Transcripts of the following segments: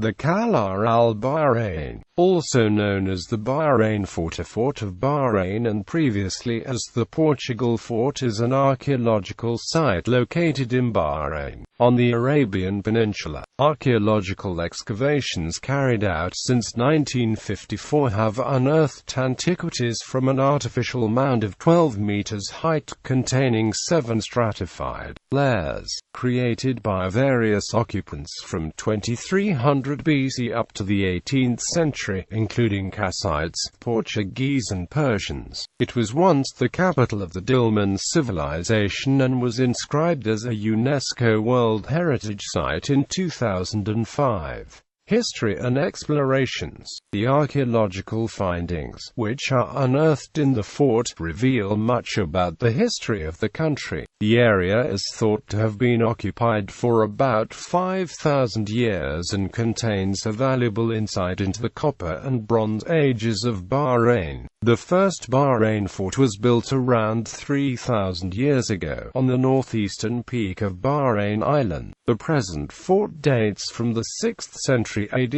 The Qal'at al-Bahrain, also known as the Bahrain Fort or Fort of Bahrain and previously as the Portugal Fort, is an archaeological site located in Bahrain, on the Arabian Peninsula. Archaeological excavations carried out since 1954 have unearthed antiquities from an artificial mound of 12 meters height containing 7 stratified layers, created by various occupants from 2300 BC up to the 18th century, including Kassites, Portuguese and Persians. It was once the capital of the Dilmun civilization and was inscribed as a UNESCO World Heritage Site in 2005. History and explorations. The archaeological findings, which are unearthed in the fort, reveal much about the history of the country. The area is thought to have been occupied for about 5,000 years and contains a valuable insight into the Copper and Bronze Ages of Bahrain. The first Bahrain Fort was built around 3,000 years ago, on the northeastern peak of Bahrain Island. The present fort dates from the 6th century AD.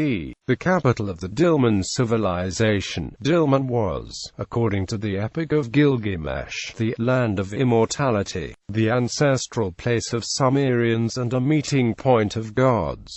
The capital of the Dilmun civilization, Dilmun was, according to the Epic of Gilgamesh, the land of immortality, the ancestral place of Sumerians and a meeting point of gods.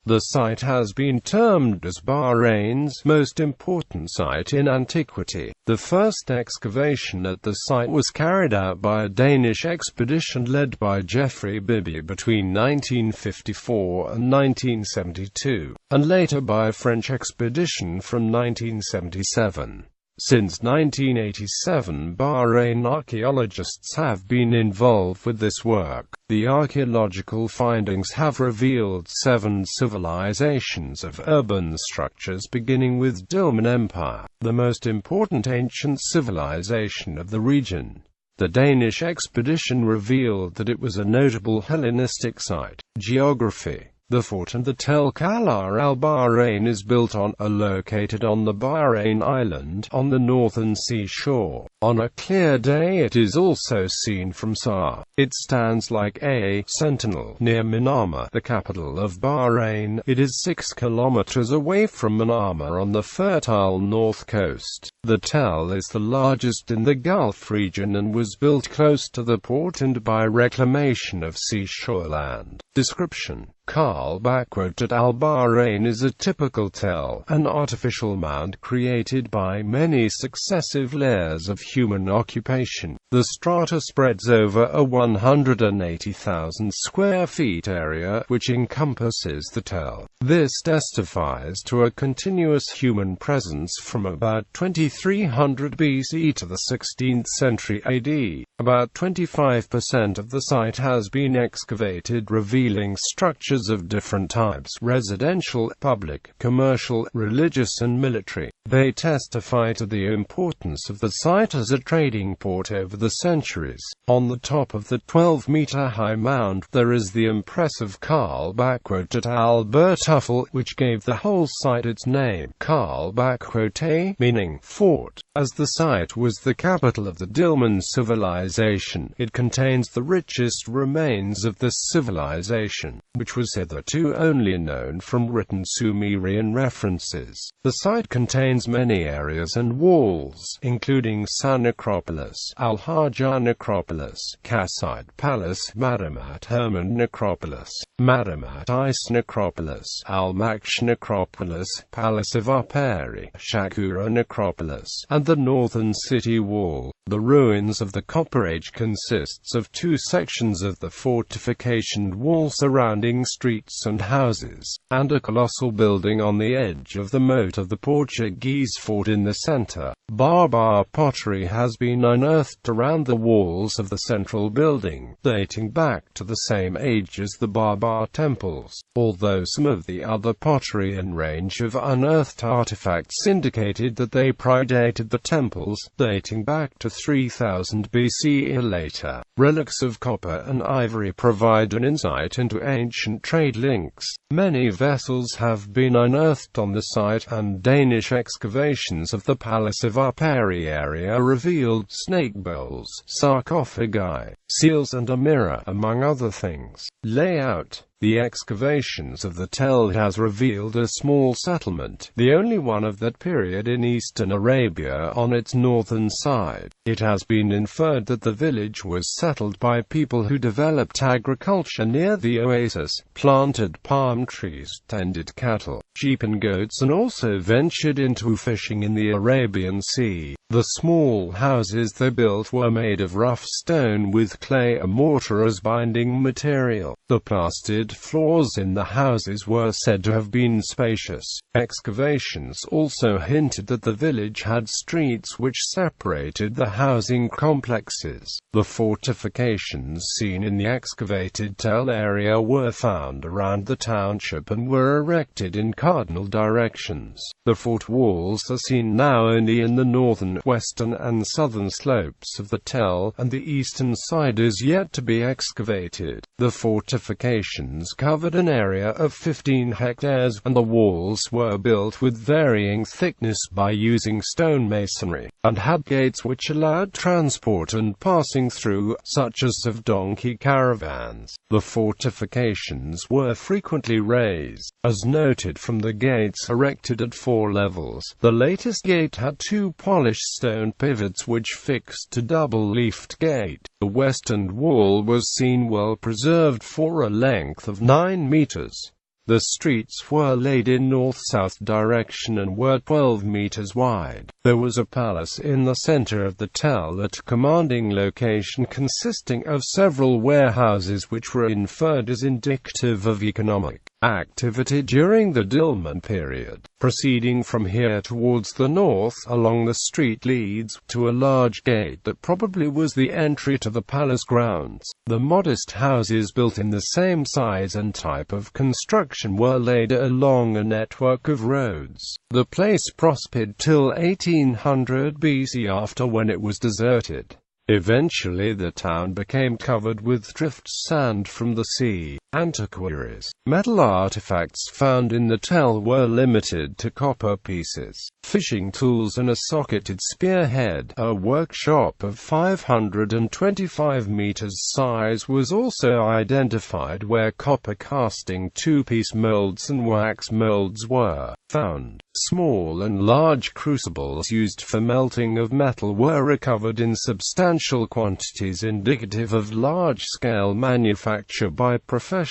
The site has been termed as Bahrain's most important site in antiquity. The first excavation at the site was carried out by a Danish expedition led by Geoffrey Bibby between 1954 and 1972, and later by a French expedition from 1977. Since 1987, Bahrain archaeologists have been involved with this work. The archaeological findings have revealed 7 civilizations of urban structures beginning with Dilmun Empire, the most important ancient civilization of the region. The Danish expedition revealed that it was a notable Hellenistic site. Geography. The fort and the Tel Qal'at al-Bahrain is built on, are located on the Bahrain Island, on the northern seashore. On a clear day it is also seen from Sa. It stands like a sentinel near Manama, the capital of Bahrain. It is 6 kilometers away from Manama on the fertile north coast. The Tel is the largest in the Gulf region and was built close to the port and by reclamation of seashore land. Description. Qal'at al-Bahrain is a typical Tel, an artificial mound created by many successive layers of human occupation. The strata spreads over a 180,000 square feet area, which encompasses the Tel. This testifies to a continuous human presence from about 2300 BC to the 16th century AD. About 25% of the site has been excavated, revealing structures of different types: residential, public, commercial, religious and military. They testify to the importance of the site as a trading port over the centuries. On the top of the 12-meter-high mound, there is the impressive Qal'at al-Bahrain, which gave the whole site its name, Qal'at, meaning fort. As the site was the capital of the Dilmun civilization, it contains the richest remains of this civilization, which was hitherto only known from written Sumerian references. The site contains many areas and walls, including San Necropolis, Al-Hajjah Necropolis, Kassite Palace, Madamat Hermon Necropolis, Madamat Ice Necropolis, Al-Maksh Necropolis, Palace of Arperi, Shakura Necropolis, and the northern city wall. The ruins of the Copper Age consists of 2 sections of the fortification wall surrounding streets and houses, and a colossal building on the edge of the moat of the Portuguese fort in the center. Barbar pottery has been unearthed around the walls of the central building, dating back to the same age as the Barbar temples, although some of the other pottery and range of unearthed artifacts indicated that they predated the temples, dating back to 3000 BC or later. Relics of copper and ivory provide an insight into ancient trade links. Many vessels have been unearthed on the site, and Danish excavations of the Palace of Arperi area revealed snake bowls, sarcophagi, seals and a mirror, among other things. Layout. The excavations of the tell has revealed a small settlement, the only one of that period in eastern Arabia, on its northern side. It has been inferred that the village was settled by people who developed agriculture near the oasis, planted palm trees, tended cattle, sheep and goats, and also ventured into fishing in the Arabian Sea. The small houses they built were made of rough stone with clay and mortar as binding material. The plastered floors in the houses were said to have been spacious. Excavations also hinted that the village had streets which separated the housing complexes. The fortifications seen in the excavated tell area were found around the township and were erected in cardinal directions. The fort walls are seen now only in the northern, western and southern slopes of the tell, and the eastern side is yet to be excavated. The fortifications covered an area of 15 hectares, and the walls were built with varying thickness by using stone masonry, and had gates which allowed transport and passing through, such as of donkey caravans. The fortifications were frequently raised, as noted from the gates erected at 4 levels. The latest gate had 2 polished stone pivots which fixed to double-leafed gate. The western wall was seen well preserved for a length of 9 meters. The streets were laid in north-south direction and were 12 meters wide. There was a palace in the center of the tell at a commanding location consisting of several warehouses which were inferred as indicative of economic activity during the Dilmun period. Proceeding from here towards the north along the street leads to a large gate that probably was the entry to the palace grounds. The modest houses built in the same size and type of construction were laid along a network of roads. The place prospered till 1800 BC, after when it was deserted. Eventually the town became covered with drift sand from the sea. Antiquaries. Metal artifacts found in the tell were limited to copper pieces, fishing tools and a socketed spearhead. A workshop of 525 meters size was also identified where copper casting, 2-piece molds and wax molds were found. Small and large crucibles used for melting of metal were recovered in substantial quantities, indicative of large-scale manufacture by professional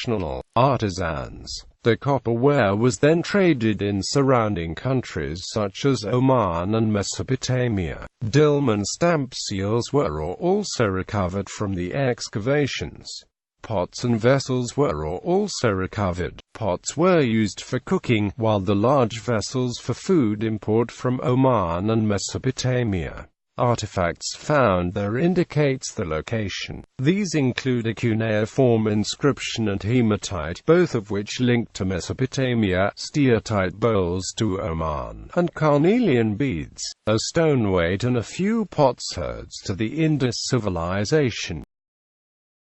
artisans. The copperware was then traded in surrounding countries such as Oman and Mesopotamia. Dilmun stamp seals were also recovered from the excavations. Pots and vessels were also recovered. Pots were used for cooking, while the large vessels for food import from Oman and Mesopotamia. Artifacts found there indicates the location. These include a cuneiform inscription and hematite, both of which link to Mesopotamia, steatite bowls to Oman, and carnelian beads, a stone weight and a few potsherds to the Indus civilization.